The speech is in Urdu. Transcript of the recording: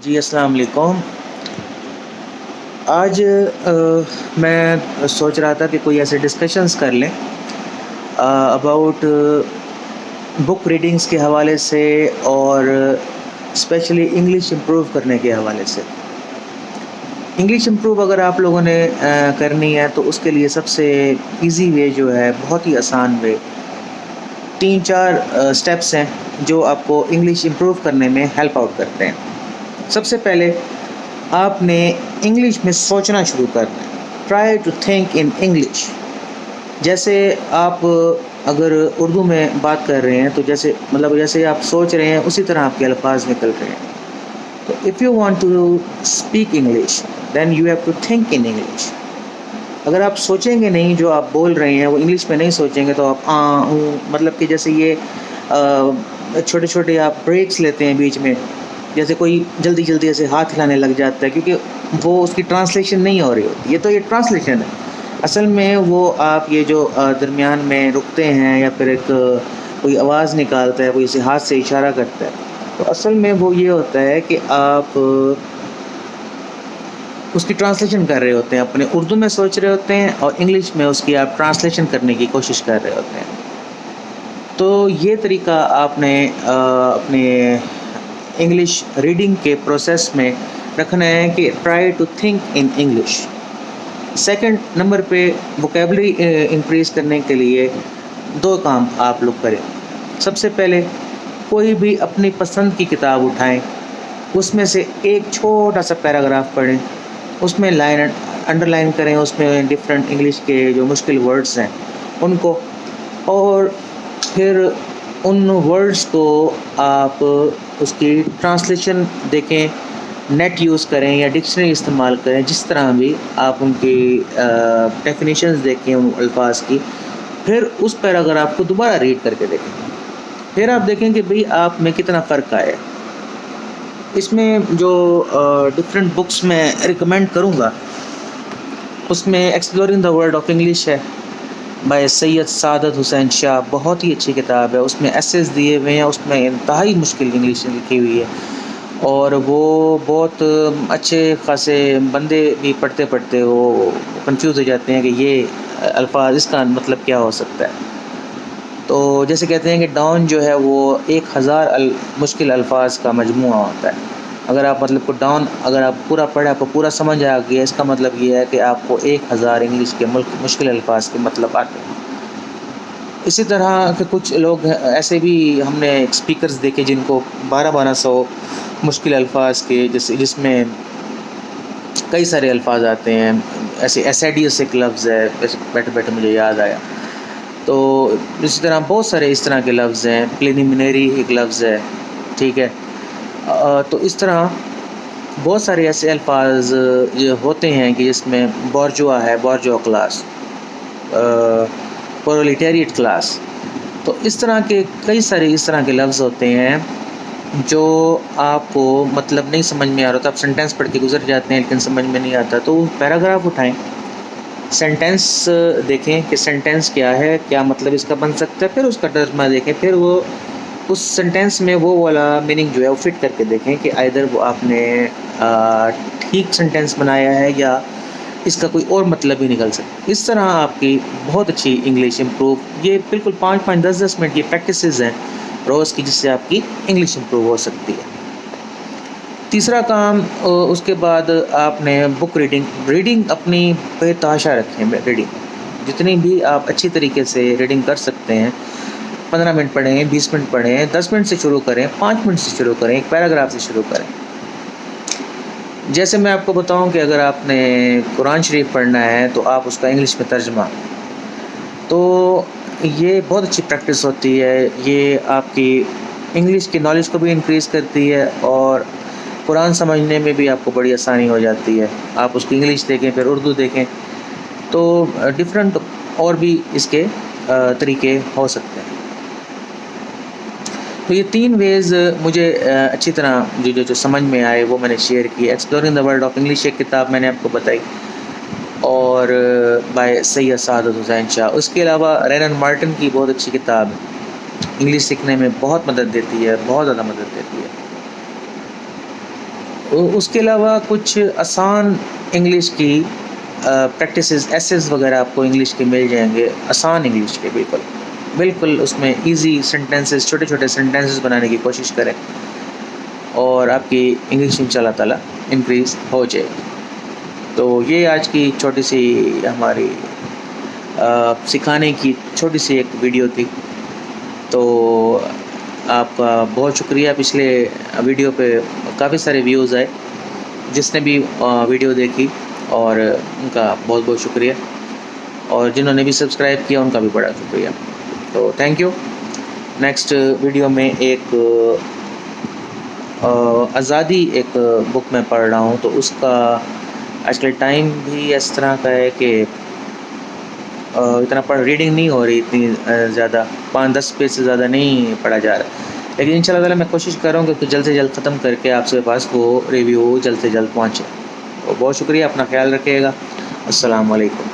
جی السلام علیکم۔ آج میں سوچ رہا تھا کہ کوئی ایسے ڈسکشنز کر لیں اباؤٹ بک ریڈنگز کے حوالے سے اور اسپیشلی انگلش امپروو کرنے کے حوالے سے۔ انگلش امپروو اگر آپ لوگوں نے کرنی ہے تو اس کے لیے سب سے ایزی وے جو ہے، بہت ہی آسان وے، 3-4 اسٹیپس ہیں جو آپ کو انگلش امپروو کرنے میں ہیلپ آؤٹ کرتے ہیں۔ سب سے پہلے آپ نے انگلش میں سوچنا شروع کرنا ہے۔ Try to think in English. جیسے آپ اگر اردو میں بات کر رہے ہیں تو جیسے آپ سوچ رہے ہیں اسی طرح آپ کے الفاظ نکل رہے ہیں۔ تو if you want to speak English then you have to think in English. اگر آپ سوچیں گے نہیں، جو آپ بول رہے ہیں وہ انگلش میں نہیں سوچیں گے، تو آپ مطلب کہ جیسے یہ چھوٹے چھوٹے آپ بریکس لیتے ہیں بیچ میں، جیسے کوئی جلدی جلدی ایسے ہاتھ ہلانے لگ جاتا ہے کیونکہ وہ اس کی ٹرانسلیشن نہیں ہو رہی ہوتی۔ یہ ٹرانسلیشن ہے، اصل میں وہ آپ یہ جو درمیان میں رکتے ہیں یا پھر ایک کوئی آواز نکالتا ہے، کوئی اسے ہاتھ سے اشارہ کرتا ہے، تو اصل میں وہ یہ ہوتا ہے کہ آپ اس کی ٹرانسلیشن کر رہے ہوتے ہیں، اپنے اردو میں سوچ رہے ہوتے ہیں اور انگلش میں اس کی آپ ٹرانسلیشن کرنے کی کوشش کر رہے ہوتے ہیں۔ تو یہ طریقہ آپ نے اپنے انگلش ریڈنگ کے پروسیس میں رکھنا ہے کہ try to think in English. Second number پہ ووکیبلری انکریز کرنے کے لیے 2 کام آپ لوگ کریں۔ سب سے پہلے کوئی بھی اپنی پسند کی کتاب اٹھائیں، اس میں سے ایک چھوٹا سا پیراگراف پڑھیں، اس میں لائن انڈر لائن کریں، اس میں ڈفرینٹ انگلش کے جو مشکل ورڈز ہیں ان کو، اور پھر ان ورڈز کو آپ اس کی ٹرانسلیشن دیکھیں، نیٹ یوز کریں یا ڈکشنری استعمال کریں، جس طرح بھی آپ ان کی ڈیفینیشنز دیکھیں ان الفاظ کی، پھر اس پیراگراف کو دوبارہ ریڈ کر کے دیکھیں، پھر آپ دیکھیں کہ بھئی آپ میں کتنا فرق آیا۔ اس میں جو ڈفرینٹ بکس میں ریکمینڈ کروں گا، اس میں exploring the world of English ہے بائی سید سعادت حسین شاہ، بہت ہی اچھی کتاب ہے۔ اس میں ایسیز دیے ہوئے ہیں، اس میں انتہائی مشکل انگلش لکھی ہوئی ہے، اور وہ بہت اچھے خاصے بندے بھی پڑھتے پڑھتے وہ کنفیوز ہو جاتے ہیں کہ یہ الفاظ اس کا مطلب کیا ہو سکتا ہے۔ تو جیسے کہتے ہیں کہ ڈاؤن جو ہے وہ 1000 مشکل الفاظ کا مجموعہ ہوتا ہے۔ اگر آپ مطلب کو ڈاؤن اگر آپ پورا پڑھیں، آپ کو پورا سمجھ آ گیا، اس کا مطلب یہ ہے کہ آپ کو 1000 انگلش کے مشکل الفاظ کے مطلب آتے ہیں۔ اسی طرح کہ کچھ لوگ ایسے بھی ہم نے اسپیکرز دیکھے جن کو 1200 مشکل الفاظ کے، جس میں کئی سارے الفاظ آتے ہیں، ایسے ایسیڈیس ایک لفظ ہے، بیٹھے بیٹھے مجھے یاد آیا۔ تو اسی طرح بہت سارے اس طرح کے لفظ ہیں، پلینیمنری ایک لفظ ہے، ٹھیک ہے۔ تو اس طرح بہت سارے ایسے الفاظ ہوتے ہیں کہ جس میں بورجوا ہے، بورجوا کلاس، پرولیٹیریٹ کلاس، تو اس طرح کے کئی سارے اس طرح کے لفظ ہوتے ہیں جو آپ کو مطلب نہیں سمجھ میں آ رہا، تو آپ سینٹینس پڑھ کے گزر جاتے ہیں لیکن سمجھ میں نہیں آتا، تو پیراگراف اٹھائیں، سینٹینس دیکھیں کہ سینٹینس کیا ہے، کیا مطلب اس کا بن سکتا ہے، پھر اس کا ترجمہ دیکھیں، پھر وہ اس سینٹینس میں وہ والا میننگ جو ہے وہ فٹ کر کے دیکھیں کہ آئدر وہ آپ نے ٹھیک سینٹینس بنایا ہے یا اس کا کوئی اور مطلب ہی نکل سکتا۔ اس طرح آپ کی بہت اچھی انگلش امپروو، یہ بالکل 5-10 منٹ یہ پریکٹسز ہیں روز کی، جس سے آپ کی انگلش امپروو ہو سکتی ہے۔ تیسرا کام، اس کے بعد آپ نے بک ریڈنگ اپنی بے تحاشا رکھیں۔ ریڈنگ جتنی بھی آپ اچھی طریقے سے ریڈنگ کر سکتے ہیں، 15 منٹ پڑھیں، 20 منٹ پڑھیں، 10 منٹ سے شروع کریں، 5 منٹ سے شروع کریں، ایک پیراگراف سے شروع کریں۔ جیسے میں آپ کو بتاؤں کہ اگر آپ نے قرآن شریف پڑھنا ہے تو آپ اس کا انگلش میں ترجمہ، تو یہ بہت اچھی پریکٹس ہوتی ہے، یہ آپ کی انگلش کی نالج کو بھی انکریز کرتی ہے اور قرآن سمجھنے میں بھی آپ کو بڑی آسانی ہو جاتی ہے۔ آپ اس کی انگلش دیکھیں، پھر اردو دیکھیں، تو ڈفرینٹ اور بھی اس کے طریقے ہو سکتے ہیں۔ تو یہ 3 ویز مجھے اچھی طرح جو سمجھ میں آئے وہ میں نے شیئر کی۔ Exploring the world of English ایک کتاب میں نے آپ کو بتائی، اور بائی سید سعادت حسین شاہ۔ اس کے علاوہ رینن مارٹن کی بہت اچھی کتاب ہے، انگلش سیکھنے میں بہت مدد دیتی ہے، بہت زیادہ مدد دیتی ہے۔ اس کے علاوہ کچھ آسان انگلش کی پریکٹسز ایسز وغیرہ آپ کو انگلش کے مل جائیں گے، آسان انگلش کے بالکل اس میں ایزی سینٹینسز، چھوٹے چھوٹے سینٹینسز بنانے کی کوشش کریں اور آپ کی انگلش ان شاء اللہ تعالیٰ انکریز ہو جائے گی۔ تو یہ آج کی چھوٹی سی ہماری سکھانے کی چھوٹی سی ایک ویڈیو تھی۔ تو آپ کا بہت شکریہ، پچھلے ویڈیو پہ کافی سارے ویوز آئے، جس نے بھی ویڈیو دیکھی اور ان کا بہت بہت شکریہ، اور جنہوں نے بھی سبسکرائب کیا ان کا بھی بڑا شکریہ۔ تو تھینک یو۔ نیکسٹ ویڈیو میں ایک آزادی ایک بک میں پڑھ رہا ہوں، تو اس کا آج کل ٹائم بھی اس طرح کا ہے کہ اتنا ریڈنگ نہیں ہو رہی اتنی زیادہ، 5-10 پیج سے زیادہ نہیں پڑھا جا رہا، لیکن ان شاء اللہ تعالیٰ میں کوشش کر رہا ہوں کہ جلد سے جلد ختم کر کے آپ کے پاس وہ ریویو جلد سے جلد پہنچے۔ تو بہت شکریہ، اپنا خیال رکھیے گا۔ السلام علیکم۔